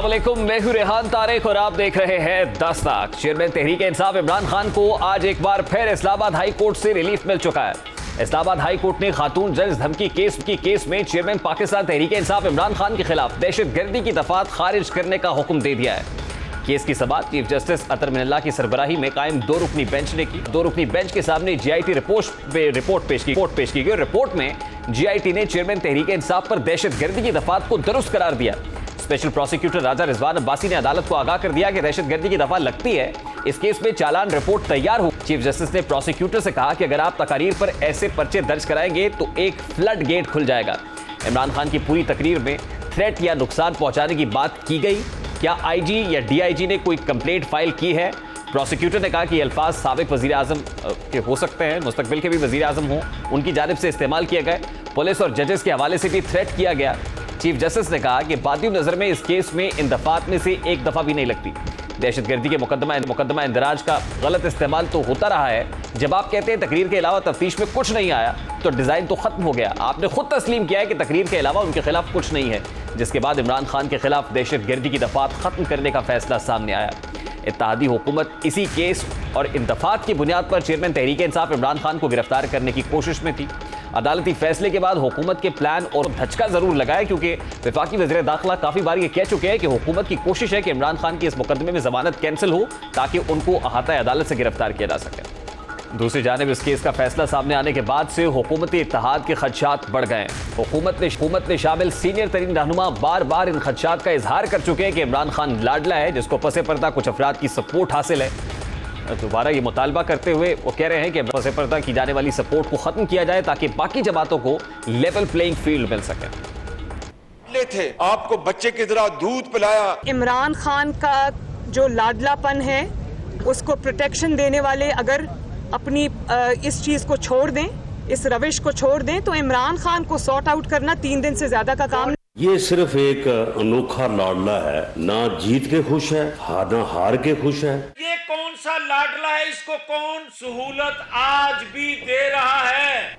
अस्सलाम वालेकुम, मैं हूं रेहान तारिक और आप देख रहे हैं 10 तक। चेयरमैन तहरीक इंसाफ इमरान खान को आज एक बार फिर इस्लामाबाद हाई कोर्ट से रिलीफ मिल चुका है। इस्लामाबाद हाई कोर्ट ने खातून जज धमकी केस में चेयरमैन पाकिस्तान तहरीक इंसाफ इमरान खान के खिलाफ दहशतगर्दी की दफात खारिज करने का हुक्म दे दिया है। केस की समाअत चीफ जस्टिस अतर मिनल्ला की सरबराही में कायम दो रुकनी बेंच ने की। दो रुकनी बेंच के सामने जीआईटी रिपोर्ट पेश की गई। रिपोर्ट में जीआईटी ने चेयरमैन तहरीक इंसाफ पर दहशतगर्दी की दफात को दुरुस्त करार दिया। स्पेशल प्रोसिक्यूटर राजा रिजवान अब्बासी ने अदालत को आगाह कर दिया कि दहशतगर्दी की दफा लगती है, इस केस में चालान रिपोर्ट तैयार हो। चीफ जस्टिस ने प्रोसिक्यूटर से कहा कि अगर आप तकारीर पर ऐसे पर्चे दर्ज कराएंगे तो एक फ्लड गेट खुल जाएगा। इमरान खान की पूरी तकरीर में थ्रेट या नुकसान पहुंचाने की बात की गई। क्या आईजी या डीआईजी ने कोई कंप्लेंट फाइल की है? प्रोसिक्यूटर ने कहा कि ये अल्फाज साबिक वजीर आजम के हो सकते हैं, मुस्तकबिल के भी वजीर आजम हों, उनकी जानिब से इस्तेमाल किए गए। पुलिस और जजेस के हवाले से भी थ्रेट किया गया। चीफ जस्टिस ने कहा कि बादियों नजर में इस केस में इन दफात में से एक दफा भी नहीं लगती। दहशतगर्दी के मुकदमा इंदराज का गलत इस्तेमाल तो होता रहा है। जब आप कहते हैं तकरीर के अलावा तफ्तीश में कुछ नहीं आया तो डिजाइन तो खत्म हो गया। आपने खुद तस्लीम किया है कि तकरीर के अलावा उनके खिलाफ कुछ नहीं है, जिसके बाद इमरान खान के खिलाफ दहशतगर्दी की दफात खत्म करने का फैसला सामने आया। इत्तेहादी हुकूमत इसी केस और इन दफात की बुनियाद पर चेयरमैन तहरीक इंसाफ इमरान खान को गिरफ्तार करने की कोशिश में थी। अदालती फैसले के बाद हुकूमत के प्लान और धचका जरूर लगाए, क्योंकि वफाकी वज़ीर दाखिला काफ़ी बार ये कह चुके हैं कि हुकूमत की कोशिश है कि इमरान खान की इस मुकदमे में जमानत कैंसिल हो ताकि उनको अहाता अदालत से गिरफ्तार किया जा सके। दूसरी जानिब इस केस का फैसला सामने आने के बाद से हुकूमती इत्तेहाद के खदशात बढ़ गए हैं। हुकूमत ने शामिल सीनियर तरीन रहनुमा बार बार इन खदशात का इजहार कर चुके हैं कि इमरान खान लाडला है, जिसको पसे पर्दा कुछ अफराद की सपोर्ट हासिल है। दोबारा ये मुतालबा करते हुए वो कह रहे हैं कि पसे पर्दा की जाने वाली सपोर्ट को खत्म किया जाए ताकि बाकी जमातों को लेवल प्लेइंग फील्ड मिल सके। थे आपको बच्चे की तरह दूध पिलाया। इमरान खान का जो लाडलापन है उसको प्रोटेक्शन देने वाले अगर अपनी इस चीज को छोड़ दें, इस रविश को छोड़ दें, तो इमरान खान को सॉर्ट आउट करना 3 दिन से ज्यादा का काम। ये सिर्फ एक अनोखा लाडला है, ना जीत के खुश है, ना हार के खुश है। ये कौन सा लाडला है, इसको कौन सहूलत आज भी दे रहा है?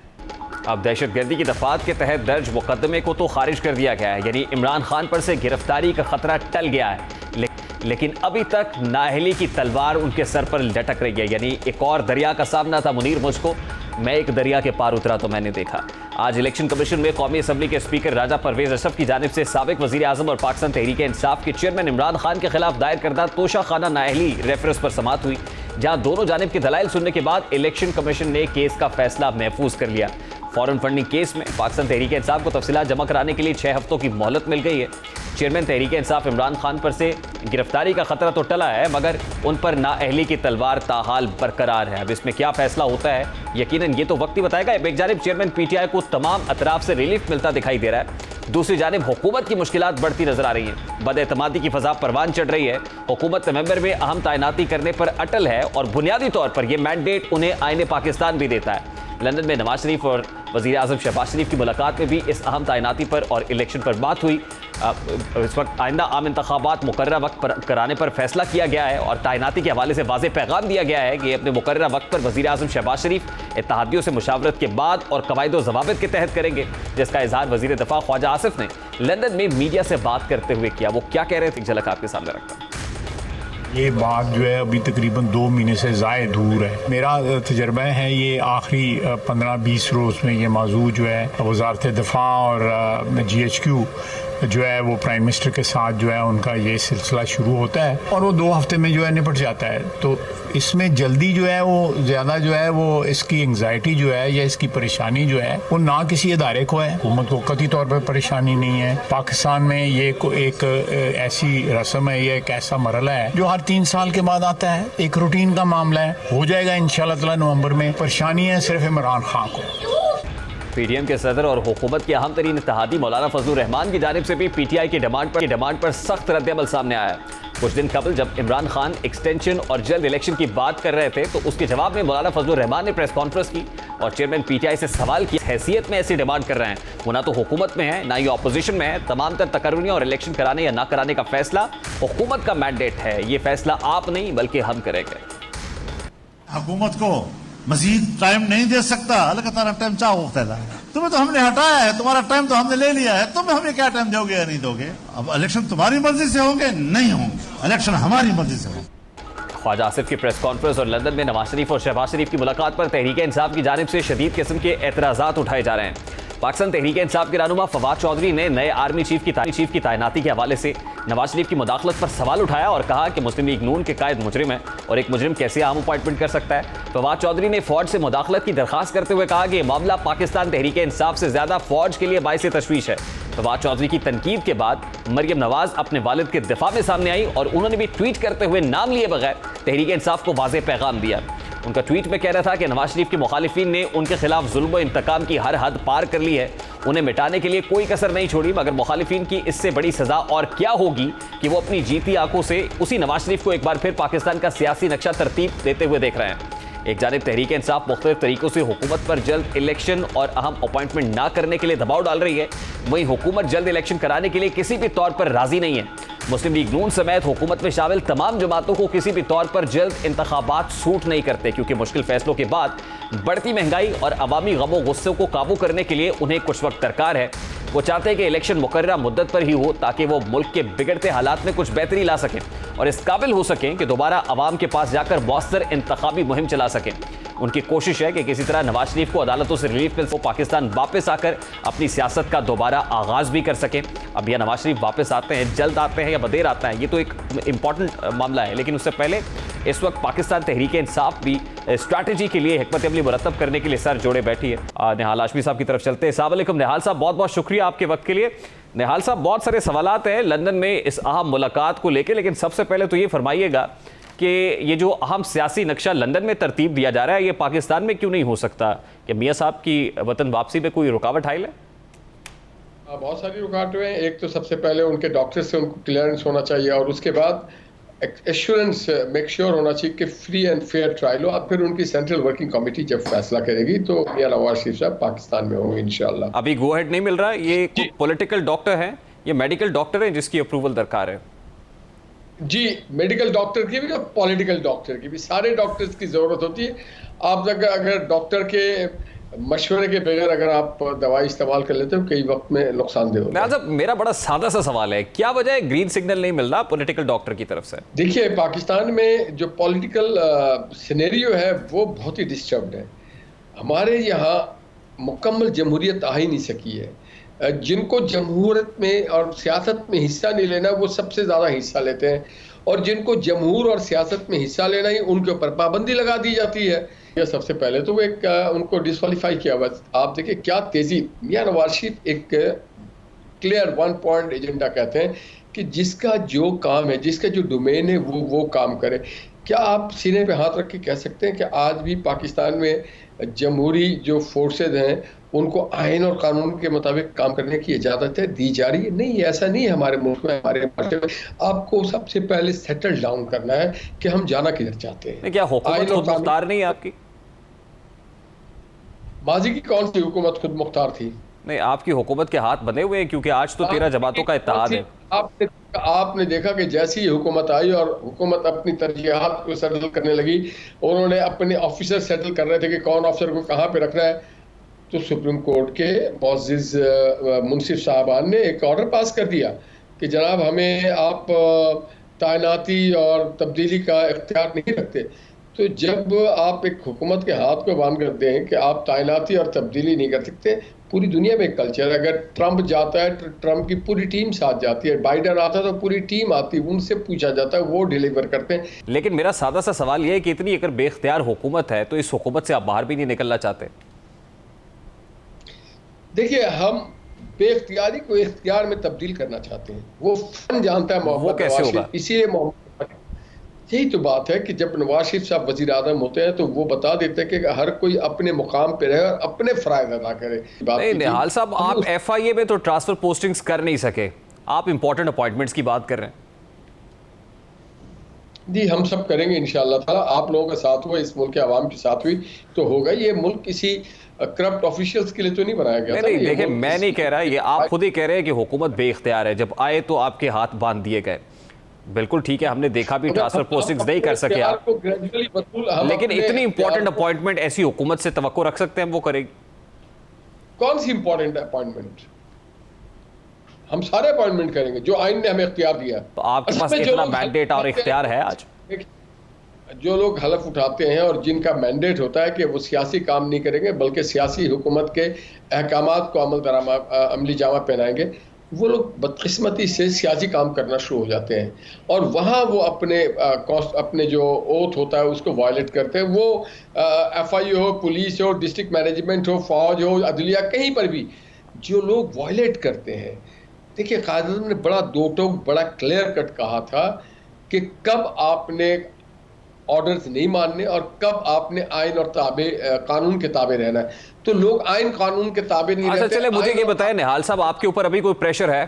अब दहशतगर्दी की दफात के तहत दर्ज मुकदमे को तो खारिज कर दिया गया है, यानी इमरान खान पर से गिरफ्तारी का खतरा टल गया है, लेकिन अभी तक नाअहली की तलवार उनके सर पर लटक रही है। यानी एक और दरिया का सामना था मुनीर मुझको, मैं एक दरिया के पार उतरा तो मैंने देखा। आज इलेक्शन कमीशन में कौमी असम्बली के स्पीकर राजा परवेज अशरफ की जानिब से साबिक वजीर आजम और पाकिस्तान तहरीक इंसाफ के चेयरमैन इमरान खान के खिलाफ दायर करदा तोशा खाना नाअहली रेफरेंस पर समाअत हुई, जहां दोनों जानिब के दलाइल सुनने के बाद इलेक्शन कमीशन ने केस का फैसला महफूज कर लिया। फॉरेन फंडिंग केस में पाकिस्तान तहरीक इंसाफ को तफसीलात जमा कराने के लिए 6 हफ्तों की मोहलत मिल गई है। चेयरमैन तहरीक इंसाफ इमरान खान पर से गिरफ्तारी का खतरा तो टला है, मगर उन पर नाअहली की तलवार ताहाल बरकरार है। अब इसमें क्या फैसला होता है यकीनन ये तो वक्त ही बताएगा। एक जानिब चेयरमैन पीटीआई को तमाम अतराफ से रिलीफ मिलता दिखाई दे रहा है, दूसरी जानिब हुकूमत की मुश्किलात बढ़ती नजर आ रही है। बदएतमादी की फजा परवान चढ़ रही है। हुकूमत नवंबर में अहम तैनाती करने पर अटल है और बुनियादी तौर पर यह मैंडेट उन्हें आईने पाकिस्तान भी देता है। लंदन में नवाज शरीफ और वज़ीर आज़म शहबाज शरीफ की मुलाकात में भी इस अहम तैनाती पर और इलेक्शन पर बात हुई। इस वक्त आइंदा आम इंतखाबात मुकर्ररा वक्त पर कराने पर फैसला किया गया है और तैनाती के हवाले से वाज़ेह पैगाम दिया गया है कि अपने मुकर्ररा वक्त पर वज़ीर आज़म शहबाज शरीफ इत्तेहादियों से मुशावरत के बाद और कवायद व ज़वाबित के तहत करेंगे, जिसका इजहार वज़ीर दिफा ख्वाजा आसिफ ने लंदन में मीडिया से बात करते हुए किया। वो क्या कह रहे थे, एक झलक आपके सामने रखता हूं। ये बात जो है अभी तकरीबन 2 महीने से ज़ायद दूर है। मेरा तजर्बा है ये आखिरी 15-20 रोज़ में ये मौजू जो है वज़ारत दिफा और GHQ जो है वो प्राइम मिनिस्टर के साथ जो है उनका ये सिलसिला शुरू होता है और वो 2 हफ्ते में जो है निपट जाता है। तो इसमें जल्दी जो है वो ज़्यादा जो है वो इसकी एंग्जाइटी जो है या इसकी परेशानी जो है वो ना किसी इदारे को है, हुकूमत को कतई तौर पर परेशानी नहीं है। पाकिस्तान में ये एक ऐसी रस्म है, ये एक ऐसा मरला है जो हर 3 साल के बाद आता है, एक रूटीन का मामला है, हो जाएगा इंशाल्लाह ताला नवंबर में। परेशानी है सिर्फ इमरान खान को। पीडीएम के सदर और हुकूमत के अहम तरीन इत्तेहादी मौलाना फजलुर रहमान की जानिब से भी पीटीआई की डिमांड पर सख्त रद्द-ए-अमल सामने आया। कुछ दिन कबल जब इमरान खान एक्सटेंशन और जल्द इलेक्शन की बात कर रहे थे तो उसके जवाब में मौलाना फजलुर रहमान ने प्रेस कॉन्फ्रेंस की और चेयरमैन पीटीआई से सवाल किया, हैसियत में ऐसी डिमांड कर रहे हैं, वो ना तो हुकूमत में है ना ही अपोजिशन में है। तमाम तर तकर्रुनियां और इलेक्शन कराने या ना कराने का फैसला हुकूमत का मैंडेट है, ये फैसला आप नहीं बल्कि हम करेंगे। हुकूमत को मजीद टाइम नहीं दे सकता, अलग टाइम चाह वक्त है, तुम्हें तो हमने हटाया है, तुम्हारा टाइम तो हमने ले लिया है, तुम्हें हमें क्या टाइम दोगे या नहीं दोगे? अब इलेक्शन तुम्हारी मर्जी से होंगे? नहीं होंगे, इलेक्शन हमारी मर्जी से होंगे। ख्वाजा आसिफ की प्रेस कॉन्फ्रेंस और लंदन में नवाज शरीफ और शहबाज शरीफ की मुलाकात पर तहरीक इंसाफ की जानिब से शदीद किस्म के एतराज़ात उठाए जा रहे हैं। पाकिस्तान तहरीक इंसाफ के रहनुमा फवाद चौधरी ने नए आर्मी चीफ की तैनाती के हवाले से नवाज शरीफ की मुदाखलत पर सवाल उठाया और कहा कि मुस्लिम लीग नून के कायद मुजरिम है और एक मुजरिम कैसे आम अपॉइंटमेंट कर सकता है। फवाद चौधरी ने फौज से मुदाखलत की दरखास्त करते हुए कहा कि यह मामला पाकिस्तान तहरीक इंसाफ से ज्यादा फौज के लिए बाइस तशवीश है। फवाद चौधरी की तनकीद के बाद मरियम नवाज अपने वालिद के दिफा में सामने आई और उन्होंने भी ट्वीट करते हुए नाम लिए बगैर तहरीक इंसाफ को वाज़ेह पैगाम दिया। उनका ट्वीट में कह रहा था कि नवाज शरीफ के मुखालिफिन ने उनके खिलाफ जुल्म व इंतकाम की हर हद पार कर ली है, उन्हें मिटाने के लिए कोई कसर नहीं छोड़ी, मगर मुखालिफिन की इससे बड़ी सजा और क्या होगी कि वो अपनी जीती आंखों से उसी नवाज शरीफ को एक बार फिर पाकिस्तान का सियासी नक्शा तरतीब देते हुए देख रहे हैं। एक जानिब तहरीक इंसाफ मुख्तलिफ तरीकों से हुकूमत पर जल्द इलेक्शन और अहम अपॉइंटमेंट ना करने के लिए दबाव डाल रही है, वहीं हुकूमत जल्द इलेक्शन कराने के लिए किसी भी तौर पर राजी नहीं है। मुस्लिम लीग नून समेत हुकूमत में शामिल तमाम जमातों को किसी भी तौर पर जल्द इंतखाबात सूट नहीं करते, क्योंकि मुश्किल फैसलों के बाद बढ़ती महंगाई और अवामी गमो गुस्से को काबू करने के लिए उन्हें कुछ वक्त दरकार है। वो चाहते हैं कि इलेक्शन मुकर्ररा मुद्दत पर ही हो ताकि वो मुल्क के बिगड़ते हालात में कुछ बेहतरी ला सकें और इस काबिल हो सकें कि दोबारा अवाम के पास जाकर मौसर इंतखाबी मुहिम चला सकें। उनकी कोशिश है कि किसी तरह नवाज शरीफ को अदालतों से रिलीफ मिल, पाकिस्तान वापस आकर अपनी सियासत का दोबारा आगाज भी कर सकें। अब यह नवाज शरीफ वापस आते हैं, जल्द आते हैं या बदेर आते हैं, ये तो एक इम्पॉर्टेंट मामला है, लेकिन उससे पहले इस वक्त पाकिस्तान तहरीक इंसाफ भी स्ट्रैटेजी के लिए हिकमत अमली मुरतब करने के लिए सर जोड़े बैठी है। निहाल हाशमी साहब की तरफ चलते हैं। अस्सलाम वालेकुम निहाल साहब, बहुत बहुत शुक्रिया आपके वक्त के लिए। निहाल साहब, बहुत सारे सवालात हैं लंदन में इस अहम मुलाकात को लेकर, लेकिन सबसे पहले तो ये फरमाइएगा कि ये जो अहम सियासी नक्शा लंदन में तरतीब दिया जा रहा है, ये पाकिस्तान में क्यों नहीं हो सकता? कि मियाँ साहब की वतन वापसी में कोई रुकावट हाइल है? बहुत सारी रुकावटें हैं। एक तो सबसे पहले उनके डॉक्टर से उनको क्लियरेंस होना चाहिए और उसके बाद एश्योरेंस मेक श्योर होना चाहिए कि फ्री एंड फेयर ट्रायल हो। और फिर उनकी सेंट्रल वर्किंग कमेटी जब फैसला करेगी तो मियां नवाज शरीफ साहब पाकिस्तान में होंगे इंशाल्लाह। अभी गो हेड नहीं मिल रहा, ये पॉलिटिकल डॉक्टर है, ये मेडिकल डॉक्टर है जिसकी अप्रूवल दरकार है? जी, मेडिकल डॉक्टर की भी और पॉलिटिकल डॉक्टर की भी, सारे डॉक्टर्स की जरूरत होती है। आप अगर डॉक्टर के मशवरे के बगैर अगर आप दवाई इस्तेमाल कर लेते हो कई वक्त में नुकसानदेह होता है। मेरा बड़ा सादा सा सवाल है, क्या वजह है ग्रीन सिग्नल नहीं मिल रहा पॉलिटिकल डॉक्टर की तरफ से? देखिए, पाकिस्तान में जो पॉलिटिकल सिनेरियो है वो बहुत ही डिस्टर्ब्ड है। हमारे यहाँ मुकम्मल जमहूरियत आ ही नहीं सकी है। जिनको जमहूरियत में और सियासत में हिस्सा नहीं लेना वो सबसे ज़्यादा हिस्सा लेते हैं, और जिनको जमहूर और सियासत में हिस्सा लेना ही उनके ऊपर पाबंदी लगा दी जाती है। ये सबसे पहले तो वो एक उनको डिस्क्वालीफाई किया हुआ। आप देखिए क्या तेज़ी, मियां नवाज शरीफ एक क्लियर वन पॉइंट एजेंडा कहते हैं कि जिसका जो काम है, जिसका जो डोमेन है वो काम करे। क्या आप सीने पे हाथ रख के कह सकते हैं कि आज भी पाकिस्तान में जमहूरी जो फोर्सेज हैं उनको आइन और कानून के मुताबिक काम करने की इजाज़त है दी जा रही है? नहीं, ऐसा नहीं है हमारे मुल्क में, हमारे माशरे में। आपको सबसे पहले सेटल डाउन करना है कि हम जाना किधर चाहते हैं। क्या हुकूमत खुद मुख्तार नहीं है आपकी? माजी की कौन सी हुकूमत खुद मुख्तार थी? नहीं, आपकी हुकूमत के हाथ बंधे हुए हैं, क्योंकि आज तो 13 जमातों का इत्तेहाद है। आपने देखा कि जैसी ही हुकूमत आई और हुकूमत अपनी तरजीहात को सेटल करने लगी, उन्होंने अपने ऑफिसर सेटल कर रहे थे कि कौन ऑफिसर को कहाँ पे रखना है, तो सुप्रीम कोर्ट के मुअज़्ज़िज़ मुंसिफ साहबान ने एक ऑर्डर पास कर दिया कि जनाब हमें आप तैनाती और तब्दीली का इख्तियार नहीं रखते। तो जब आप एक हुकूमत के हाथ को बांध कर दें कि आप तैनाती और तब्दीली नहीं कर सकते, पूरी दुनिया में एक कल्चर है। अगर ट्रंप जाता है तो ट्रंप की पूरी टीम साथ जाती है, बाइडन आता है तो पूरी टीम आती है, उनसे पूछा जाता है, वो डिलीवर करते हैं। लेकिन मेरा सादा सा सवाल यह है कि इतनी अगर बेख्तियार हुकूमत है तो इस हुकूमत से आप बाहर भी नहीं निकलना चाहते? देखिए, हम बेख्तियारी को इख्तियार में तब्दील करना चाहते हैं। वो फन जानता है मोहब्बत, वो कैसे होगा? इसीलिए मोहब्बत, यही तो बात है कि जब नवाज शरीफ साहब वजीर आज़म होते हैं तो वो बता देते हैं कि हर कोई अपने मुकाम पे रहे और अपने फ़राइज़ अदा करे। नहीं निहाल साहब, आप FIA में तो ट्रांसफर पोस्टिंग्स कर नहीं सके, आप इंपॉर्टेंट अपॉइंटमेंट्स की बात कर रहे हैं। जी, हम सब करेंगे इंशाअल्लाह ताला। आप लोगों का साथ हुआ, इस मुल्क के आवाम के साथ हुई तो होगा। ये मुल्क किसी करप्ट ऑफिशियल्स के लिए तो नहीं बनाया गया। नहीं, देखिए मैं नहीं कह रहा, ये आप खुद ही कह रहे हैं कि हुकूमत बेइख्तियार है, जब आए तो आपके हाथ बांध दिए गए। बिल्कुल ठीक है, हमने देखा भी ट्रांसफर पोस्टिंग्स नहीं कर सके आप, लेकिन इतनी इंपॉर्टेंट अपॉइंटमेंट ऐसी हुकूमत से तवक्को रख सकते हैं वो करेगी? कौन सी इंपॉर्टेंट अपॉइंटमेंट? हम सारे अपॉइंटमेंट करेंगे जो आइन ने हमें इख्तियार दिया। तो आपके पास इतना मैंडेट और इख्तियार है आज? जो लोग हलफ उठाते हैं और जिनका मैंडेट होता है कि वो सियासी काम नहीं करेंगे बल्कि सियासी हुकूमत के अहकामात को अमली जामा पहनाएंगे, वो लोग बदकिस्मती से सियासी काम करना शुरू हो जाते हैं और वहाँ वो अपने जो ओथ होता है उसको वायलेट करते हैं। वो FI हो, पुलिस हो, डिस्ट्रिक्ट मैनेजमेंट हो, फौज हो, अदलिया, कहीं पर भी जो लोग वायलेट करते हैं। देखिए, कायदे ने बड़ा दो टोक बड़ा क्लियर कट कहा था कि कब आपने ऑर्डर्स नहीं मानने और कब आपने आइन और कानून के ताबे रहना है। तो लोग आइन कानून के ताबे नहीं रहते। चले मुझे ये बताएं निहाल साहब, आपके ऊपर अभी कोई प्रेशर है?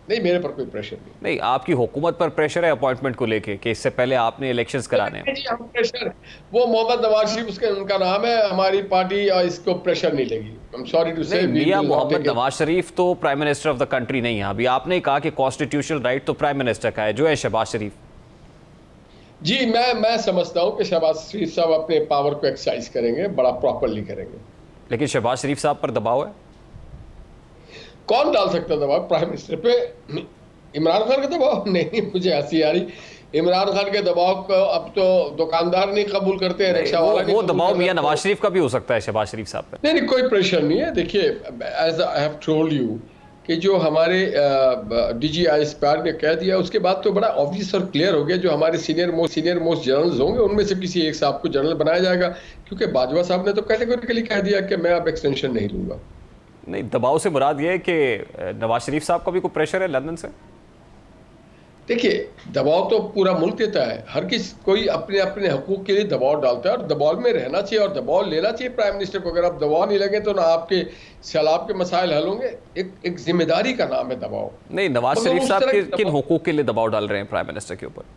नहीं, मेरे पर कोई प्रेशर नहीं, आपकी हुकूमत पर प्रेशर है अपॉइंटमेंट को लेके कि इससे पहले आपने इलेक्शंस कराने हैं? हम प्रेशर, वो मोहम्मद नवाज शरीफ उनका नाम है, हमारी पार्टी इसको प्रेशर नहीं लगी। आई एम सॉरी टू से। मियां मोहम्मद नवाज शरीफ तो prime minister of the country नहीं है। अभी आपने कहा कि कॉन्स्टिट्यूशनल राइट तो प्राइम मिनिस्टर का है, जो है शहबाज शरीफ। जी, मैं समझता हूं कि शहबाज शरीफ साहब अपने पावर को एक्सरसाइज करेंगे, बड़ा प्रॉपरली करेंगे। लेकिन शहबाज शरीफ साहब पर दबाव है? कौन डाल सकता दबाव? प्राइम मिनिस्टर पे? इमरान खान का दबाव? नहीं, मुझे हंसी आ रही। इमरान खान के दबाव को अब तो दुकानदार नहीं कबूल करते हैं, रिक्शा वाला नहीं। वो दबाव मियां नवाज शरीफ का भी हो सकता है शहबाज शरीफ साहब पे? नहीं, कोई प्रेशर नहीं है। देखिए, as I have told you कि जो हमारे DGI स्पायर ने कह दिया, उसके बाद तो बड़ा ऑब्वियस और क्लियर हो गया। जो हमारे सीनियर मोस्ट जनरल्स होंगे उनमें से किसी एक साहब को जनरल बनाया जाएगा, क्योंकि बाजवा साहब ने तो कैटेगोरिकली कह दिया कि मैं अब एक्सटेंशन नहीं लूंगा। नहीं, दबाव से मुराद ये है कि नवाज शरीफ साहब का भी कोई प्रेशर है लंदन से? देखिए, दबाव तो पूरा मुल्क देता है। हर कोई अपने अपने हकूक के लिए दबाव डालता है और दबाव में रहना चाहिए और दबाव लेना चाहिए प्राइम मिनिस्टर को। अगर आप दबाव नहीं लगे तो ना आपके सैलाब के मसाइल हल होंगे। एक जिम्मेदारी का नाम है दबाव। नहीं, नवाज शरीफ साहब किन हुकूक के लिए दबाव डाल रहे हैं प्राइम मिनिस्टर के ऊपर?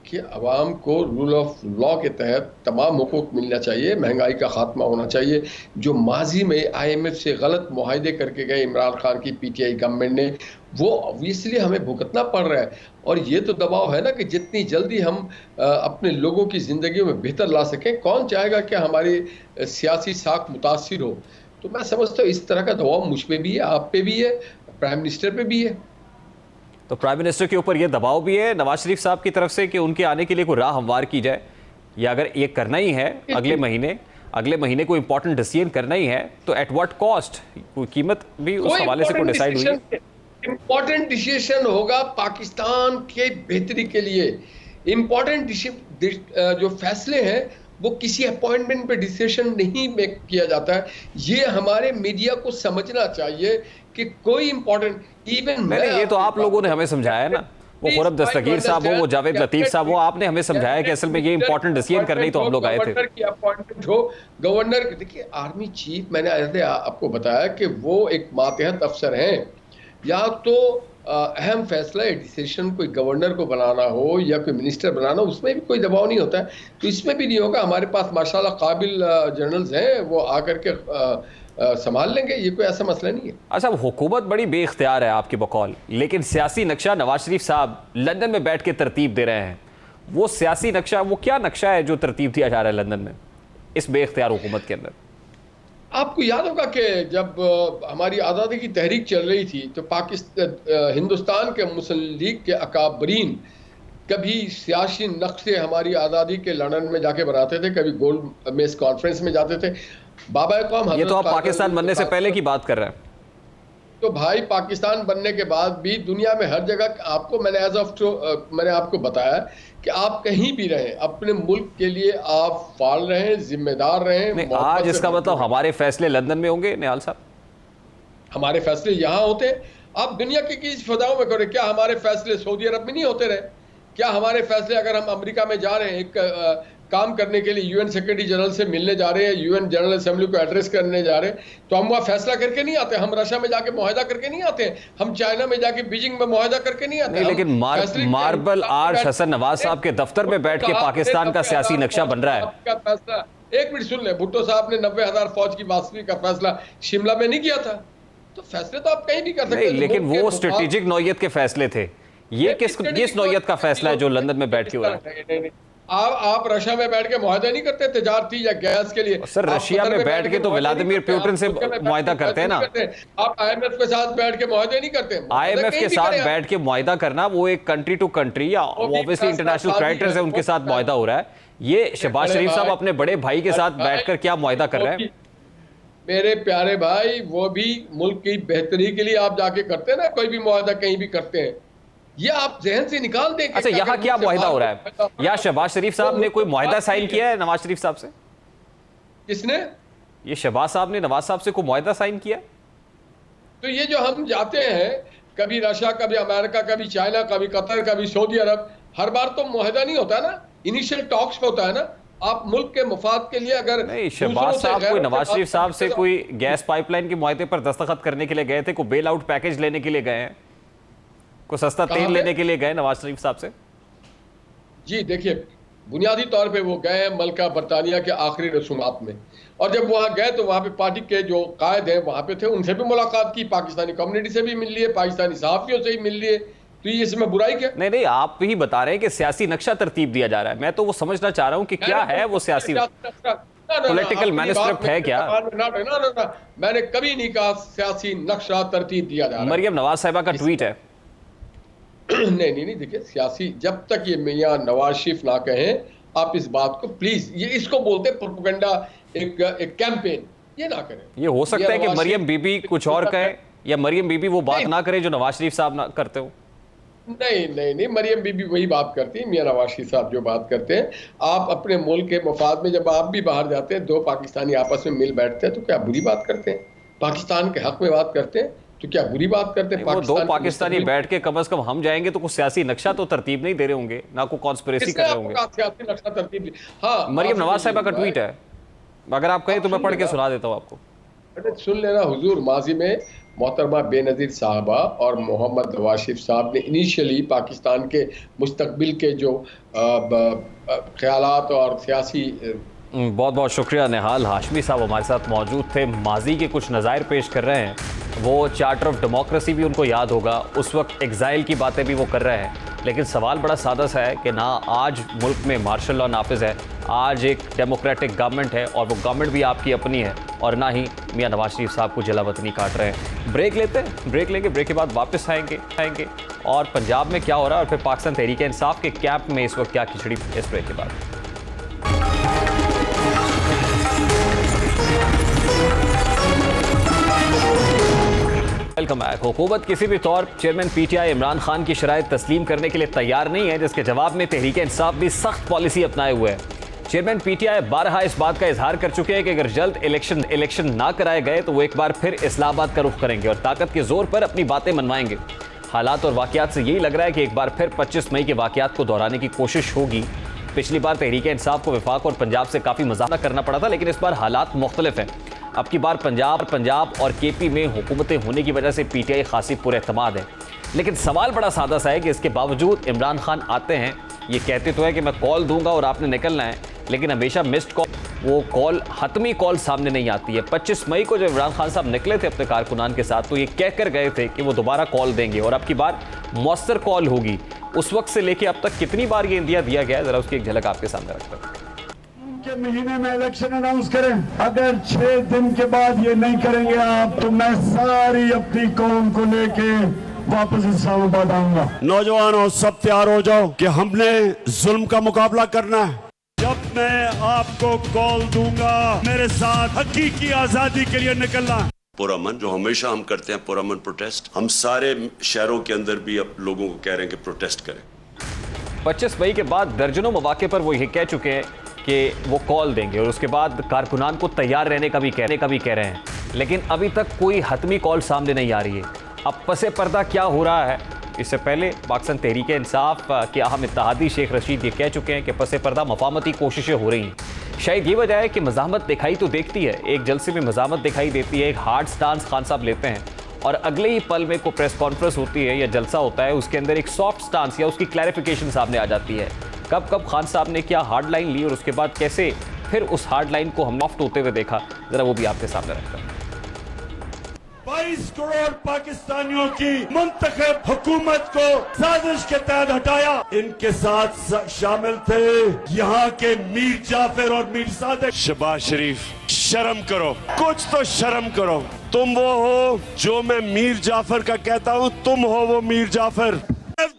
कि अवाम को रूल ऑफ लॉ के तहत तमाम हुकूक मिलना चाहिए, महंगाई का खात्मा होना चाहिए। जो माजी में IMF से गलत मुआहदे करके गए इमरान खान की PTI गवर्नमेंट ने, वो ऑब्वियसली हमें भुगतना पड़ रहा है। और ये तो दबाव है ना कि जितनी जल्दी हम अपने लोगों की ज़िंदगी में बेहतर ला सकें। कौन चाहेगा कि हमारी सियासी साख मुतासिर हो? तो मैं समझता हूँ इस तरह का दबाव मुझ पे भी है, आप पे भी है, प्राइम मिनिस्टर पे भी है। तो प्राइम मिनिस्टर के ऊपर यह दबाव भी है नवाज शरीफ साहब की तरफ से कि उनके आने के लिए कोई राह हमवार की जाए, या अगर ये करना ही है अगले महीने कोई इंपॉर्टेंट डिसीजन करना ही है तो एट व्हाट कॉस्ट? कोई कीमत भी उस हवाले से कोई डिसाइड हुई है? इंपॉर्टेंट डिसीजन होगा पाकिस्तान के बेहतरी के लिए। इंपॉर्टेंट जो फैसले हैं वो किसी अपॉइंटमेंट पे डिसीजन नहीं मेक किया जाता है। ये हमारे मीडिया को समझना चाहिए कि कोई इंपॉर्टेंट इवन ये तो आप लोगों ने हमें समझाया ना, वो खुरम दस्तगीर साहब हो, वो जावेद लतीफ साहब हो, आपने हमें समझाया कि असल में ये इंपॉर्टेंट डिसीजन करने ही तो हम लोग आए थे। अपॉइंटमेंट हो गवर्नर, देखिए आर्मी चीफ, मैंने आपको बताया कि वो एक मातहत अफसर हैं। या तो अहम फैसला डिसीजन कोई गवर्नर को बनाना हो या कोई मिनिस्टर बनाना, उसमें भी कोई दबाव नहीं होता है, तो इसमें भी नहीं होगा। हमारे पास माशाल्लाह काबिल जनरल्स हैं, वो आकर के संभाल लेंगे, ये कोई ऐसा मसला नहीं है। अच्छा, हुकूमत बड़ी बेख्तियार है आपकी बकौल, लेकिन सियासी नक्शा नवाज शरीफ साहब लंदन में बैठ के तरतीब दे रहे हैं। वो सियासी नक्शा, वो क्या नक्शा है जो तरतीब दिया जा रहा है लंदन में इस बेख्तियार हुकूमत के अंदर? आपको याद होगा कि जब हमारी आज़ादी की तहरीक चल रही थी तो हिंदुस्तान के मुस्लिम लीग के अकाबरीन कभी सियासी नक्शे हमारी आज़ादी के लंदन में जाके बनाते थे, कभी गोल्ड मेज कॉन्फ्रेंस में जाते थे। बाबा कौम, ये तो आप पाकिस्तान बनने से पहले की बात कर रहे हैं। तो भाई, पाकिस्तान बनने के बाद भी दुनिया में हर जगह आपको मैंने आपको बताया कि आप कहीं भी रहें, अपने मुल्क के लिए आप फाल रहें, जिम्मेदार रहें। आज इसका मतलब हमारे फैसले लंदन में होंगे निहाल साहब? हमारे फैसले यहाँ होते हैं। आप दुनिया की किस फजाओं में करें, क्या हमारे फैसले सऊदी अरब में नहीं होते रहे? क्या हमारे फैसले, अगर हम अमेरिका में जा रहे हैं एक काम करने के लिए, UN सेक्रेटरी जनरल से मिलने जा रहे हैं, UN जनरल असेंबली को एड्रेस करने जा रहे हैं, तो हम वहाँ फैसला करके नहीं आते? हम रशिया में जाके मुआहदा करके नहीं आते? हम चाइना में जाके बीजिंग में मुआहदा करके नहीं आते? लेकिन मार्बल आर्च हसन नवाज साहब के दफ्तर में बैठ के पाकिस्तान का सियासी नक्शा बन रहा है। एक मिनट सुन ले, भुट्टो साहब ने 90,000 फौज की वापसी का फैसला शिमला में नहीं किया था? तो फैसले तो आप कहीं भी कर सकते नहीं, हैं। लेकिन मुल्क के वो मुफाद- स्ट्रेटेजिक नौयत के फैसले थे। ये किस नौयत का फैसला है जो लंदन में बैठ के हो रहा है? नहीं। आप रशिया में बैठ के मुआहदा नहीं करते तजारती या गैस के लिए? सर, आप रशिया कतर में बैठ के तो मुआहदा नहीं व्लादिमीर करते, पुतिन से आप तुर्की में बैठ के मुआहदा करते हैं ना। नहीं करते, आप IMF के साथ बैठ के मुआहदा नहीं करते। IMF के साथ बैठ के मुआहदा करना वो एक कंट्री टू कंट्री या ऑब्वियसली इंटरनेशनल क्रेडिटर्स है, उनके साथ मुआहदा हो रहा है। ये शहबाज शरीफ साहब अपने बड़े भाई के साथ बैठकर क्या मुआहदा कर रहे हैं? मेरे प्यारे भाई, वो भी मुल्क की बेहतरी के लिए आप जाके करते हैं ना, कोई भी मुआहदा कहीं भी करते हैं, ये आप जहन से निकाल दें। अच्छा, यहाँ क्या मुआहदा हो रहा है? या शहबाज शरीफ साहब ने कोई मुआहदा साइन किया है नवाज शरीफ साहब से? किसने? ये शहबाज साहब ने नवाज साहब से कोई मुआहदा साइन किया? तो ये जो हम जाते हैं, कभी रशिया, कभी अमेरिका, कभी चाइना, कभी कतर, कभी सऊदी अरब, हर बार तो मुआहदा नहीं होता ना, इनिशियल टॉक्स होता है ना। आप मुल्क के मफाद के लिए अगर नहीं, शहबाज साहब कोई नवाज शरीफ साहब से कोई गैस पाइपलाइन के मुआहदे पर दस्तखत करने के लिए गए थे, कोई बेल आउट पैकेज लेने के लिए गए हैं, कोई सस्ता तेल लेने के लिए गए नवाज शरीफ साहब से? जी देखिए, बुनियादी तौर पे वो गए मलका बरतानिया के आखिरी रसूमात में, और जब वहां गए तो वहां पे पार्टी के जो कायद हैं वहां पे थे, उनसे भी मुलाकात की, पाकिस्तानी कम्युनिटी से भी मिल लिए, पाकिस्तानी सहाफियों से भी मिल लिए। तो ये इसमें बुराई क्या? नहीं, आप ही बता रहे हैं कि सियासी नक्शा तरतीब दिया जा रहा है। मैं तो वो समझना चाह रहा हूं कि क्या है वो सियासी पॉलिटिकल मैनिस्क्रिप्ट है क्या? मैंने कभी नहीं कहा सियासी नक्शा तरतीब दिया जा रहा है। मरियम नवाज साहिबा का ट्वीट है। नहीं, देखिए, सियासी जब तक ये मियां नवाज शरीफ ना कहें, आप इस बात को प्लीज, ये इसको बोलते प्रोपेगेंडा, एक कैंपेन, ये ना करें। ये हो सकता है कि मरियम बीबी कुछ और कहे, या मरियम बीबी वो बात ना करे जो नवाज शरीफ साहब ना करते हो। नहीं, मरियम बीबी वही बात करती है, मियां नवाज शरीफ साहब जो बात करते हैं। आप अपने मुल्क के मफाद में जब आप भी बाहर जाते हैं, दो पाकिस्तानी आपस में मिल बैठते हैं, तो क्या बुरी बात करते हैं? पाकिस्तान के हक में बात करते हैं तो क्या बुरी बात करते हैं? वो दो पाकिस्तानी बैठ के कम से कम हम जाएंगे तो कुछ सियासी नक्शा तो तरतीब नहीं दे रहे होंगे, ना कोई कॉन्स्पिरेसी कर रहे होंगे। सियासी नक्शा तरतीब? हाँ, मरियम नवाज साहिबा का ट्वीट है, अगर आप कहें तो मैं पढ़ के सुना देता हूँ आपको। सुन लेना हुजूर, माजी में मोहतरमा बेनज़ीर साहबा और मोहम्मद नवाज शरीफ साहब ने इनिशियली पाकिस्तान के मुस्तकबिल के जो ख्यालात और सियासी। बहुत बहुत शुक्रिया। निहाल हाशमी साहब हमारे साथ मौजूद थे, माजी के कुछ नज़ायर पेश कर रहे हैं। वो चार्टर ऑफ डेमोक्रेसी भी उनको याद होगा, उस वक्त एग्ज़ाइल की बातें भी वो कर रहे हैं। लेकिन सवाल बड़ा सादा सा है कि ना आज मुल्क में मार्शल लॉ नाफिज है, आज एक डेमोक्रेटिक गवर्नमेंट है और वो गवर्नमेंट भी आपकी अपनी है, और ना ही मियां नवाज शरीफ साहब को जलावतनी काट रहे हैं। ब्रेक लेते हैं, ब्रेक लेंगे, ब्रेक के बाद वापस आएंगे और पंजाब में क्या हो रहा है और फिर पाकिस्तान तहरीक इंसाफ के कैंप में इस वक्त क्या खिचड़ी, इस ब्रेक के बाद। Welcome back. हुकूमत किसी भी तौर चेयरमैन PTI इमरान खान की शराइत तस्लीम करने के लिए तैयार नहीं है, जिसके जवाब में तहरीक इंसाफ भी सख्त पॉलिसी अपनाए हुए है। चेयरमैन PTI बारहा इस बात का इजहार कर चुके हैं कि अगर जल्द इलेक्शन ना कराए गए तो वो एक बार फिर इस्लामाबाद का रुख करेंगे और ताकत के जोर पर अपनी बातें मनवाएंगे। हालात और वाकयात से यही लग रहा है कि एक बार फिर 25 मई के वाकयात को दोहराने की कोशिश होगी। पिछली बार तहरीक इंसाफ को वफाक और पंजाब से काफ़ी मुज़ाहरा करना पड़ा था, लेकिन इस बार हालात मुख्तलिफ हैं। अब की बार पंजाब और KP में हुकूमतें होने की वजह से PTI खासी पुरएतमाद है। लेकिन सवाल बड़ा सादा सा है कि इसके बावजूद इमरान खान आते हैं, ये कहते तो है कि मैं कॉल दूंगा और आपने निकलना है, लेकिन हमेशा मिस्ड कॉल, वो कॉल हतमी कॉल सामने नहीं आती है। 25 मई को जब इमरान खान साहब निकले थे अपने कारकुनान के साथ तो ये कह कर गए थे कि वो दोबारा कॉल देंगे और अब की बार मौसर कॉल होगी। उस वक्त से लेके अब तक कितनी बार ये इंदिया दिया गया है, जरा उसकी एक झलक आपके सामने रखता हूं। के महीने में इलेक्शन अनाउंस करें, अगर 6 दिन के बाद ये नहीं करेंगे आप, तो मैं सारी अपनी कौम को लेके वापस इस्लामाबाद आऊंगा। नौजवानों, सब तैयार हो जाओ कि हमने जुल्म का मुकाबला करना है। जब मैं आपको कॉल दूंगा, मेरे साथ हकीकी आजादी के लिए निकलना है। पुरअमन जो हमेशा हम करते हैं, पुरअमन प्रोटेस्ट, हम सारे शहरों के अंदर भी अब लोगों को कह रहे हैं कि प्रोटेस्ट करें। 25 मई के बाद दर्जनों मौके पर वो ये कह चुके हैं कि वो कॉल देंगे और उसके बाद कारकुनान को तैयार रहने का भी कह रहे हैं, लेकिन अभी तक कोई हतमी कॉल सामने नहीं आ रही है। अब पसे पर्दा क्या हो रहा है? इससे पहले पाकिस्तान तहरीक इंसाफ के अहम इत्तेहादी शेख रशीद ये कह चुके हैं कि पसे पर्दा मफामती कोशिशें हो रही हैं। शायद ये वजह है कि मज़ाहमत दिखाई तो देखती है, एक जलसे में मज़ाहमत दिखाई देती है, एक हार्ड स्टांस खान साहब लेते हैं और अगले ही पल में को प्रेस कॉन्फ्रेंस होती है या जलसा होता है, उसके अंदर एक सॉफ्ट स्टांस या उसकी क्लैरिफिकेशन सामने आ जाती है। कब खान साहब ने क्या हार्ड लाइन ली और उसके बाद कैसे फिर उस हार्ड लाइन को हम सॉफ्ट होते हुए देखा, जरा वो भी आपके सामने रखता हूं। 22 करोड़ पाकिस्तानियों की मुंतखब हुकूमत को साजिश के तहत हटाया। इनके साथ शामिल थे यहाँ के मीर जाफर और मीर सादिक। शहबाज शरीफ, शर्म करो, कुछ तो शर्म करो। तुम वो हो जो मैं मीर जाफर का कहता हूँ, तुम हो वो मीर जाफर।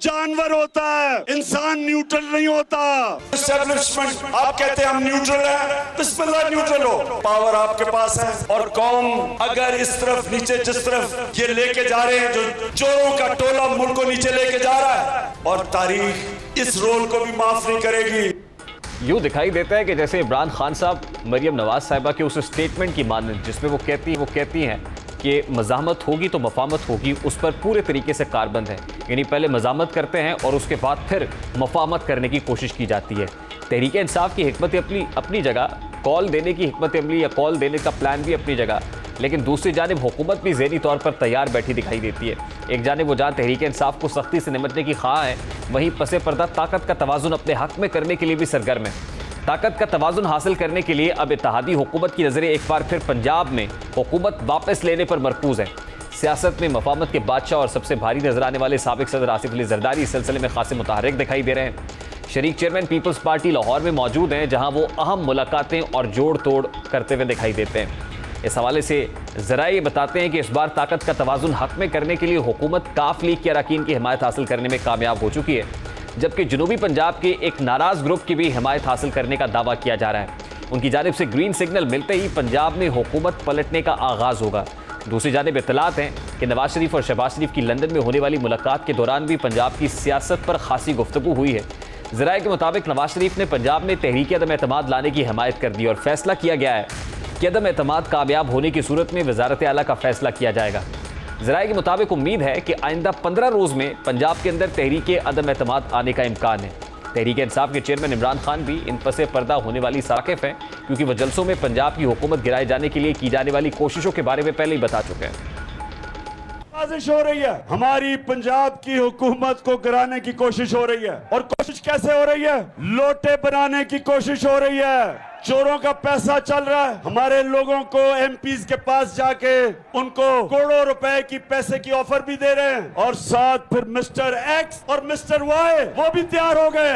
जानवर होता है, इंसान न्यूट्रल नहीं होता। एस्टेब्लिशमेंट आप कहते हैं हम न्यूट्रल हैं, बिस्मिल्लाह न्यूट्रल हो। पावर आपके पास है और कौम अगर इस तरफ नीचे जिस तरफ ये लेके जा रहे हैं, जो चोरों का टोला मुल्क को नीचे लेके जा रहा है, और तारीख इस रोल को भी माफ नहीं करेगी। यूँ दिखाई देता है कि जैसे इमरान खान साहब मरियम नवाज साहिबा के उस स्टेटमेंट की मानन जिसमें वो कहती हैं कि मज़ाहमत होगी तो मफामत होगी, उस पर पूरे तरीके से कारबंद है। यानी पहले मज़ाहमत करते हैं और उसके बाद फिर मफामत करने की कोशिश की जाती है। तहरीक इंसाफ की हिकमत अपनी जगह, कॉल देने की हिकमत अमली या कॉल देने का प्लान भी अपनी जगह, लेकिन दूसरी जानिब हुकूमत भी ज़हनी तौर पर तैयार बैठी दिखाई देती है। एक जानिब वो जहाँ तहरीक इंसाफ को सख्ती से निपटने की ख्वाह है, वहीं पसे पर्दा ताकत का तवाज़ुन अपने हक़ में करने के लिए भी सरगर्म है। ताकत का तवाज़ुन हासिल करने के लिए अब इत्तेहादी हुकूमत की नज़रें एक बार फिर पंजाब में हुकूमत वापस लेने पर मरकूज़ है। सियासत में मफामत के बादशाह और सबसे भारी नजर आने वाले साबिक सदर आसिफ अली जरदारी इस सिलसिले में खासे मुतहर्रिक दिखाई दे रहे हैं। शरीक चेयरमैन पीपल्स पार्टी लाहौर में मौजूद हैं, जहां वो अहम मुलाकातें और जोड़ तोड़ करते हुए दिखाई देते हैं। इस हवाले से ज़रा ये बताते हैं कि इस बार ताकत का तवाज़ुन हक़ में करने के लिए हुकूमत काफ लीग के अरकान की हिमायत हासिल करने में कामयाब हो चुकी है, जबकि जनूबी पंजाब के एक नाराज़ ग्रुप की भी हिमायत हासिल करने का दावा किया जा रहा है। उनकी जानिब से ग्रीन सिग्नल मिलते ही पंजाब में हुकूमत पलटने का आगाज़ होगा। दूसरी जानिब इत्तलात हैं कि नवाज शरीफ और शहबाज शरीफ की लंदन में होने वाली मुलाकात के दौरान भी पंजाब की सियासत पर खासी गुफ्तगू हुई है। ज़राए के मुताबिक नवाज शरीफ ने पंजाब में तहरीक अदम एतमाद लाने की हिमायत कर दी और फैसला किया गया है कि अदम एतमाद कामयाब होने की सूरत में वज़ारत आला का फैसला किया जाएगा। ज़राए के मुताबिक उम्मीद है कि आइंदा 15 रोज़ में पंजाब के अंदर तहरीक अदम एतमाद आने का इम्कान है। तहरीक इंसाफ के चेयरमैन इमरान खान भी इन पसे पर्दा होने वाली साकिफ़ हैं, क्योंकि वह जलसों में पंजाब की हुकूमत गिराए जाने के लिए की जाने वाली कोशिशों के बारे में पहले ही बता चुके हैं। साजिश हो रही है, हमारी पंजाब की हुकूमत को गिराने की कोशिश हो रही है। और कोशिश कैसे हो रही है? लोटे बनाने की कोशिश हो रही है। चोरों का पैसा चल रहा है, हमारे लोगों को एमपीज के पास जाके उनको करोड़ों रुपए की पैसे की ऑफर भी दे रहे हैं, और साथ फिर मिस्टर एक्स और मिस्टर वाई वो भी तैयार हो गए।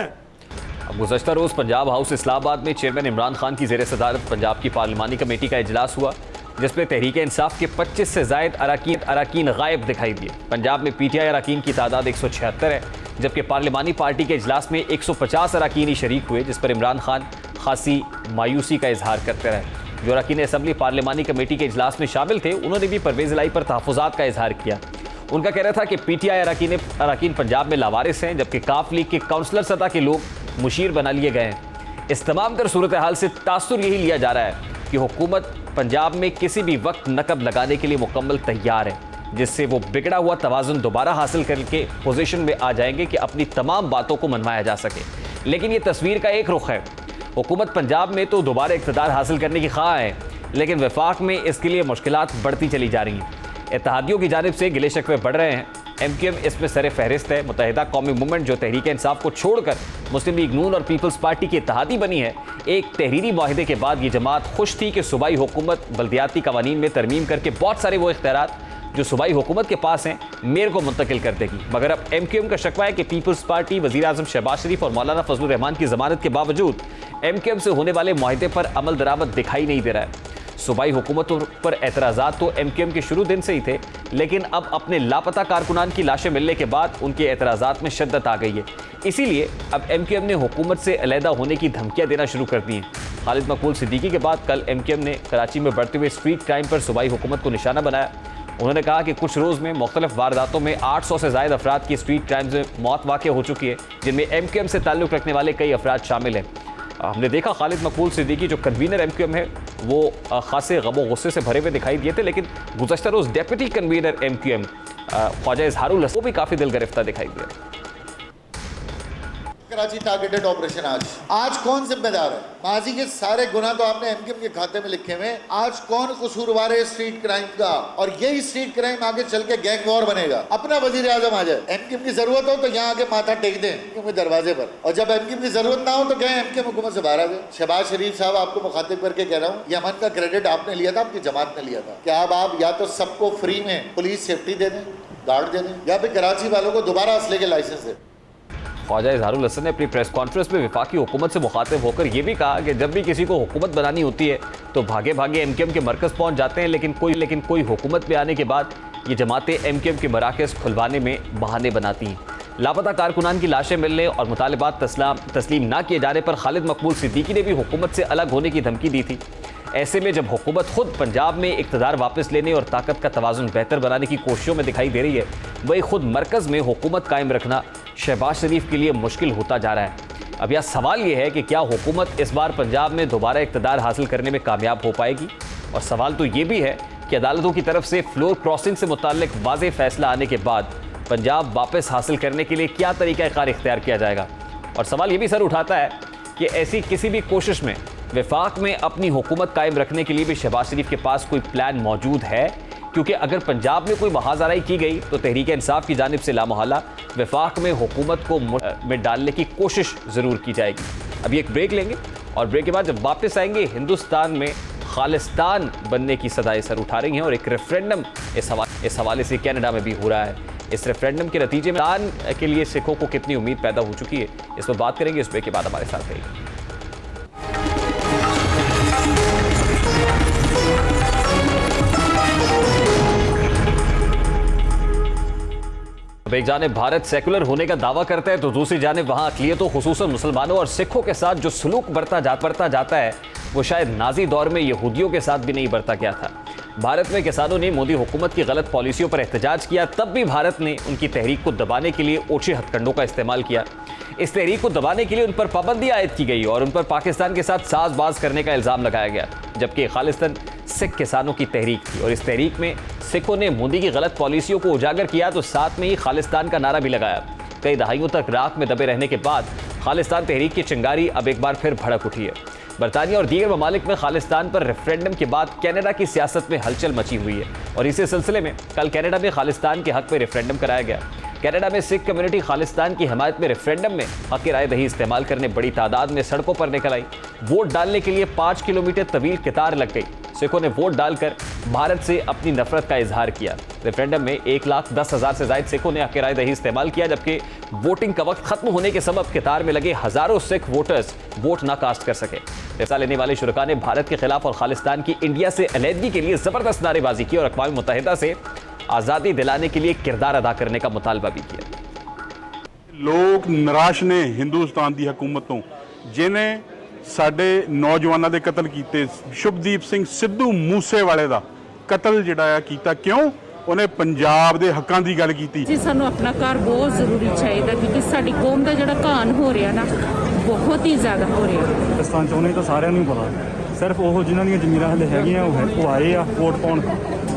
अब गुज़श्ता रोज़ पंजाब हाउस इस्लामाबाद में चेयरमैन इमरान खान की ज़ेर सदारत पंजाब की पार्लिमानी कमेटी का इजलास हुआ, जिसमें तहरीक इंसाफ के 25 से ज़ायद अरकान गायब दिखाई दिए। पंजाब में पीटीआई अरकान की तादाद 176 है, जबकि पार्लिमानी पार्टी के इजलास में 150 अरकान ही शरीक हुए, जिस पर इमरान खान खासी मायूसी का इजहार करते रहे। जो अरकान असम्बली पार्लिमानी कमेटी के इजलास में शामिल थे, उन्होंने भी परवेज़ इलाही पर तहफ़्फ़ुज़ात का इजहार किया। उनका कहना था कि पीटीआई अरकान पंजाब में लावारिस हैं, जबकि काफ लीग के काउंसलर सतह के लोग मुशीर बना लिए गए हैं। इस तमाम तर सूरत हाल से तासुर यही लिया जा रहा है कि हुकूमत पंजाब में किसी भी वक्त नकब लगाने के लिए मुकम्मल तैयार है, जिससे वो बिगड़ा हुआ तवाज़ुन दोबारा हासिल करके पोजीशन में आ जाएंगे कि अपनी तमाम बातों को मनवाया जा सके। लेकिन ये तस्वीर का एक रुख है। हुकूमत पंजाब में तो दोबारा इक़्तिदार हासिल करने की ख्वाह है, लेकिन वफाक में इसके लिए मुश्किलात बढ़ती चली जा रही हैं। इत्तेहादियों की जानिब से गिले शिकवे बढ़ रहे हैं। एमक्यूएम इसमें सर फहरिस्त है। मुत्तहिदा कौमी मूवमेंट जो तहरीक इंसाफ को छोड़कर मुस्लिम लीग नून और पीपल्स पार्टी की इत्तेहादी बनी है, एक तहरीरी माहिदे के बाद ये जमात खुश थी कि सूबाई हुकूमत बल्दियाती कवानीन में तरमीम करके बहुत सारे वो इख्तियारात जो सूबाई हुकूमत के पास हैं मेयर को मुंतकिल कर देगी। मगर अब एमक्यूएम का शकवा है कि पीपल्स पार्टी वज़ीर आज़म शहबाज शरीफ और मौलाना फजलुर रहमान की ज़मानत के बावजूद एमक्यूएम से होने वाले माहिदे पर अमल दरामद दिखाई नहीं दे रहा है। सूबाई हुकूमतों पर एतराज़ात तो एमक्यूएम के शुरू दिन से ही थे, लेकिन अब अपने लापता कारकुनान की लाशें मिलने के बाद उनके एतराज़ात में शिद्दत आ गई है। इसीलिए अब एमक्यूएम ने हुकूमत से अलहदा होने की धमकियाँ देना शुरू कर दी हैं। खालिद मकबूल सिद्दीकी के बाद कल एमक्यूएम ने कराची में बढ़ते हुए स्ट्रीट क्राइम पर सूबाई हुकूमत को निशाना बनाया। उन्होंने कहा कि कुछ रोज़ में मुख्तलिफ वारदातों में 800 से ज़ायद अफराद की स्ट्रीट क्राइम्स में मौत वाक़ हो चुकी है, जिनमें एमक्यूएम से ताल्लुक़ रखने वाले कई अफराद शामिल हैं। हमने देखा खालिद मकबूल सिद्दीकी जो कन्वीनर एमक्यूएम है वो खासे गम और गुस्से से भरे हुए दिखाई दिए थे, लेकिन गुज़श्ता रोज़ डेप्यूटी कन्वीनर एमक्यूएम ख्वाजा इजहारुल हसन वो भी काफ़ी दिल गिरफ्तार दिखाई दिया। कराची टारगेटेड ऑपरेशन आज कौन जिम्मेदार है? माजी के सारे गुनाह तो आपने एमकेएम के खाते में लिखे हुए। आज कौन कसूरवार है स्ट्रीट क्राइम का? और यही स्ट्रीट क्राइम आगे चल के गैंग वॉर बनेगा। अपना वजीर आजम आ जाए, एमकेएम की जरूरत हो तो यहाँ आके माथा टेक दें एमकेएम के दरवाजे पर, और जब एमकेएम की जरूरत ना हो तो गए एमकेएम हुकूमत से बाहर आ जाए। शहबाज शरीफ साहब, आपको मुखातिब करके कह रहा हूँ, ये अमन का क्रेडिट आपने लिया था, आपकी जमात ने लिया था। क्या अब आप या तो सबको फ्री में पुलिस सेफ्टी दे दें, गार्ड दे दें, या फिर कराची वालों को दोबारा असले के लाइसेंस दें। ख्वाजा इजहारुल हसन ने अपनी प्रेस कॉन्फ्रेंस में वफाकी हुकूमत से मुखातिब होकर यह भी कहा कि जब भी किसी को हुकूमत बनानी होती है तो भागे भागे एमकेएम के मरकज़ पहुंच जाते हैं, लेकिन कोई हुकूमत में आने के बाद ये जमातें एमकेएम के मराकज़ खुलवाने में बहाने बनाती हैं। लापता कारकुनान की लाशें मिलने और मुतालिबात तस्लीम ना किए जाने पर खालिद मकबूल सिद्दीकी ने भी हुकूमत से अलग होने की धमकी दी थी। ऐसे में जब हुकूमत खुद पंजाब में इक़्तिदार वापस लेने और ताकत का तवाज़ुन बेहतर बनाने की कोशिशों में दिखाई दे रही है, वही खुद मरकज़ में हुकूमत कायम रखना शहबाज शरीफ के लिए मुश्किल होता जा रहा है। अब यह सवाल ये है कि क्या हुकूमत इस बार पंजाब में दोबारा इक़्तिदार हासिल करने में कामयाब हो पाएगी? और सवाल तो ये भी है कि अदालतों की तरफ से फ्लोर क्रॉसिंग से मुताल्लिक वाज़ेह फैसला आने के बाद पंजाब वापस हासिल करने के लिए क्या तरीक़ाकार इख्तियार किया जाएगा। और सवाल ये भी सर उठाता है कि ऐसी किसी भी कोशिश में वफाक में अपनी हुकूमत कायम रखने के लिए भी शहबाज शरीफ के पास कोई प्लान मौजूद है, क्योंकि अगर पंजाब में कोई महाजराई की गई तो तहरीक इंसाफ की जानिब से लामोहल्ला वफाक में हुकूमत को में डालने की कोशिश ज़रूर की जाएगी। अभी एक ब्रेक लेंगे और ब्रेक के बाद जब वापस आएंगे, हिंदुस्तान में खालिस्तान बनने की सदाएं सर उठा रही हैं और एक रेफरेंडम इस हवाले से कनाडा में भी हो रहा है। इस रेफरेंडम के नतीजे में दान के लिए सिखों को कितनी उम्मीद पैदा हो चुकी है, इस पर बात करेंगे। इस ब्रेक के बाद हमारे साथ रहिए। अब एक जानिब भारत सेकुलर होने का दावा करता है तो दूसरी जानिब वहां अक़लियतों खुसूसन मुसलमानों और सिखों के साथ जो सलूक बरता जाता है वो शायद नाजी दौर में यहूदियों के साथ भी नहीं बरता गया था। भारत में किसानों ने मोदी हुकूमत की गलत पॉलिसियों पर एहतजाज किया, तब भी भारत ने उनकी तहरीक को दबाने के लिए ओछे हथकंडों का इस्तेमाल किया। इस तहरीक को दबाने के लिए उन पर पाबंदी आयद की गई और उन पर पाकिस्तान के साथ साजबाज करने का इल्ज़ाम लगाया गया, जबकि खालिस्तान सिख किसानों की तहरीक थी और इस तहरीक में सिखों ने मोदी की गलत पॉलिसियों को उजागर किया तो साथ में ही खालिस्तान का नारा भी लगाया। कई दहाइयों तक राख में दबे रहने के बाद खालिस्तान तहरीक की चिंगारी अब एक बार फिर भड़क उठी है। बरतानिया और दीगर ममालिक में खालिस्तान पर रेफरेंडम के बाद कनाडा की सियासत में हलचल मची हुई है और इसी सिलसिले में कल कनाडा में खालिस्तान के हक में रेफरेंडम कराया गया। कनाडा में सिख कम्युनिटी खालिस्तान की हिमायत में रेफरेंडम में हक राय दही इस्तेमाल करने बड़ी तादाद में सड़कों पर निकल आई। वोट डालने के लिए 5 किलोमीटर तवील कतार लग गई। सिखों ने वोट डालकर भारत से अपनी नफरत का इजहार किया। रेफरेंडम में 1,10,000 से ज्यादा सिखों ने हक राय दही इस्तेमाल किया, जबकि वोटिंग का वक्त खत्म होने के सबब कतार में लगे हजारों सिख वोटर्स वोट न कास्ट कर सके। हिस्सा लेने वाले शुरका ने भारत के खिलाफ और खालिस्तान की इंडिया से अलहदगी के लिए जबरदस्त नारेबाजी की और अक़वाम मुत्तहिदा से आज़ादी दिलाने के लिए किरदार अदा करने का मुतालबा भी किया। लोग निराश ने हिंदुस्तान की हुकूमत तो, जिन्हें साडे नौजवानों के कतल किए। शुभदीप सिंह सिद्धू मूसेवाले का कतल जिहड़ा कीता, क्यों? उन्हें पंजाब के हकों की गल की। जी सानू अपना घर बहुत जरूरी चाहिए, क्योंकि साडी कौम का जिहड़ा घान हो रहा ना बहुत ही ज़्यादा हो रहा। पाकिस्तान चाहने तो सारे नहीं पता, सिर्फ वो जिन्होंने जमीन हले है वो आए आ वोट पाउण,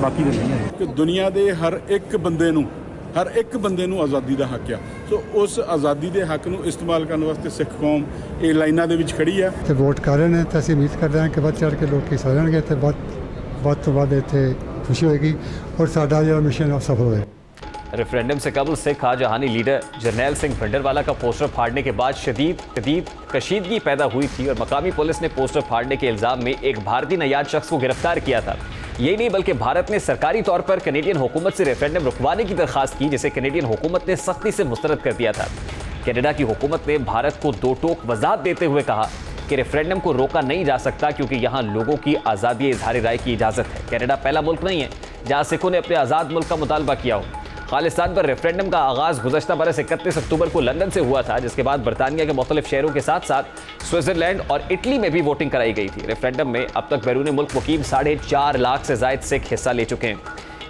बाकी नहीं है। कि दुनिया के हर एक बंदे नूं आज़ादी का हक आ, सो उस आज़ादी के हक नूं इस्तेमाल करने वास्ते सिख कौम ये लाइनां दे विच खड़ी है ते वोट कर रहे हैं। तो असीं उम्मीद करते हैं कि बढ़ चढ़ के लोग हिस्सा लेंगे तो ਵੱਧ ਤੋਂ ਵੱਧ ਇੱਥੇ खुशी होगी और साडा जो मिशन सफल होए। रेफरेंडम से कबल सिख जहानी लीडर जरनैल सिंह भिंडरवाला का पोस्टर फाड़ने के बाद शदीद कशीदगी पैदा हुई थी और मकामी पुलिस ने पोस्टर फाड़ने के इल्ज़ाम में एक भारतीय नयाद शख्स को गिरफ्तार किया था। यही नहीं बल्कि भारत ने सरकारी तौर पर कैनेडियन हुकूमत से रेफरेंडम रुकवाने की दरख्वास्त की, जिसे कैनेडियन हुकूमत ने सख्ती से मुस्तरद कर दिया था। कनाडा की हुकूमत ने भारत को दो टोक वजाहत देते हुए कहा कि रेफरेंडम को रोका नहीं जा सकता क्योंकि यहाँ लोगों की आज़ादी इजहार राय की इजाज़त है। कनाडा पहला मुल्क नहीं है जहाँ सिखों ने अपने आज़ाद मुल्क का मुतालबा किया हो। खालिस्तान पर रेफरेंडम का आगाज़ गुज़श्ता बरस 31 अक्टूबर को लंदन से हुआ था, जिसके बाद बरतानिया के मुख्तलिफ शहरों के साथ साथ स्विट्ज़रलैंड और इटली में भी वोटिंग कराई गई थी। रेफरेंडम में अब तक बैरून मुल्क मुकीम 4.5 लाख से ज़ायद सिख हिस्सा ले चुके हैं।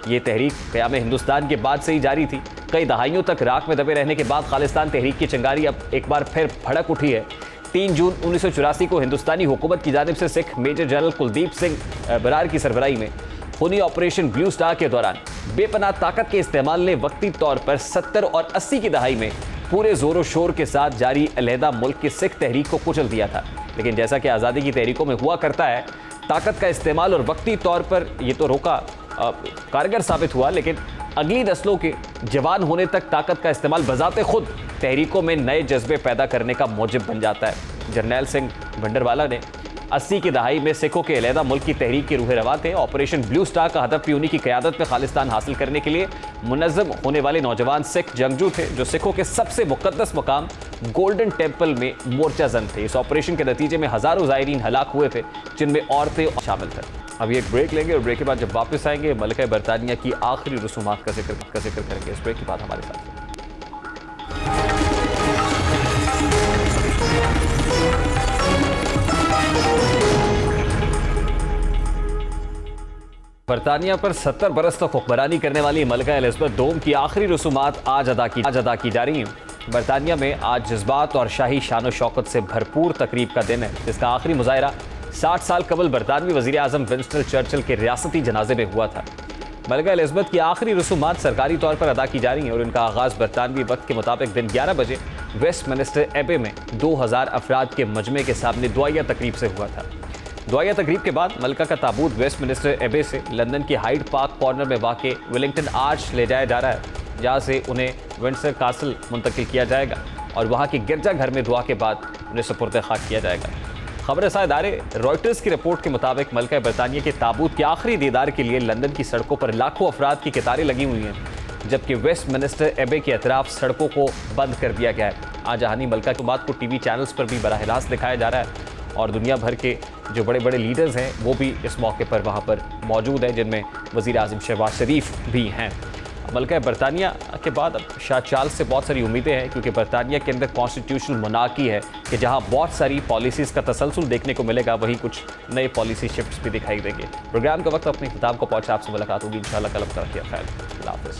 ये तहरीक क़याम हिंदुस्तान के बाद से ही जारी थी। कई दहाइयों तक राख में दबे रहने के बाद खालिस्तान तहरीक की चिंगारी अब एक बार फिर भड़क उठी है। 3 जून 1984 को हिंदुस्तानी हुकूमत की जानिब से सिख मेजर जनरल कुलदीप सिंह बरार की सरबराही में खूनी ऑपरेशन ब्लू स्टार के दौरान बेपनाह ताकत के इस्तेमाल ने वक्ती तौर पर 70 और 80 की दहाई में पूरे जोरों शोर के साथ जारी अलहदा मुल्क की सिख तहरीक को कुचल दिया था। लेकिन जैसा कि आज़ादी की तहरीकों में हुआ करता है, ताकत का इस्तेमाल और वक्ती तौर पर ये तो रोका कारगर साबित हुआ, लेकिन अगली नस्लों के जवान होने तक ताकत का इस्तेमाल बजाते खुद तहरीकों में नए जज्बे पैदा करने का मौजिब बन जाता है। जर्नैल सिंह भंडरवाला ने 80 की दहाई में सिखों के अलहदा मुल्क की तहरीक के रूहे रवा थे। ऑपरेशन ब्लू स्टार का हदफ भी उन्हीं की क़यादत में खालिस्तान हासिल करने के लिए मुनज़्ज़म होने वाले नौजवान सिख जंगजू थे, जो सिखों के सबसे मुक़द्दस मकाम गोल्डन टेम्पल में मोर्चा जन थे। इस ऑपरेशन के नतीजे में हज़ारों ज़ायरीन हलाक हुए थे, जिनमें औरतें शामिल थे। अभी एक ब्रेक लेंगे और ब्रेक के बाद जब वापस आएंगे मलिका बरतानिया की आखिरी रसूमात का जिक्र करेंगे। इस ब्रेक के बाद हमारे साथ बरतानिया पर 70 बरस तक हुक्मरानी करने वाली मलिका एलिज़ाबेथ दोम की आखिरी रसूमात आज अदा की जा रही हैं। बरतानिया में आज जज्बात और शाही शान शौकत से भरपूर तकरीब का दिन है, जिसका आखिरी मुजाहरा 60 साल कबल बरतानवी वज़ीर आज़म विंस्टन चर्चिल के रियासती जनाजे में हुआ था। मलिका एलिज़ाबेथ की आखिरी रसूमात सरकारी तौर पर अदा की जा रही हैं और इनका आगाज़ बरतानवी वक्त के मुताबिक दिन 11 बजे वेस्टमिनिस्टर एबे में 2000 अफराद के मजमे के सामने दुआया तकरीब से हुआ था। दुआया तकरीब के बाद मलिका का ताबूत वेस्टमिनिस्टर एबे से लंदन की हाइड पार्क कॉर्नर में वाक़े विलिंगटन आर्च ले जाया जा रहा है, जहाँ से उन्हें विंडसर कासल मुंतकिल किया जाएगा और वहाँ के गिरजा घर में दुआ के बाद उन्हें सुपुर्द खाक किया जाएगा। खबर रसां इदारे रॉयटर्स की रिपोर्ट के मुताबिक मलिका बरतानिया के ताबूत के आखिरी दीदार के लिए लंदन की सड़कों पर लाखों अफराद की कतारें लगी हुई हैं, जबकि वेस्टमिनिस्टर एबे के अतराफ सड़कों को बंद कर दिया गया है। आज जहानी मलिका की बात को टीवी चैनल्स पर भी बराह रास्त दिखाया जा रहा है और दुनिया भर के जो बड़े बड़े लीडर्स हैं वो भी इस मौके पर वहाँ पर मौजूद हैं, जिनमें वज़ीर आज़म शहबाज शरीफ भी हैं। मलिका बरतानिया के बाद अब शाह चार्ल्स से बहुत सारी उम्मीदें हैं, क्योंकि बरतानिया के अंदर कॉन्स्टिट्यूशनल मोनार्की है कि जहाँ बहुत सारी पॉलिसीज़ का तसलसल देखने को मिलेगा, वहीं कुछ नए पॉलिसी शिफ्ट्स भी दिखाई देंगे। प्रोग्राम का वक्त अपने किताब को पहुँचा, आपसे मुलाकात होगी इंशाल्लाह कल। तक खैर, अल्लाह हाफ़िज़।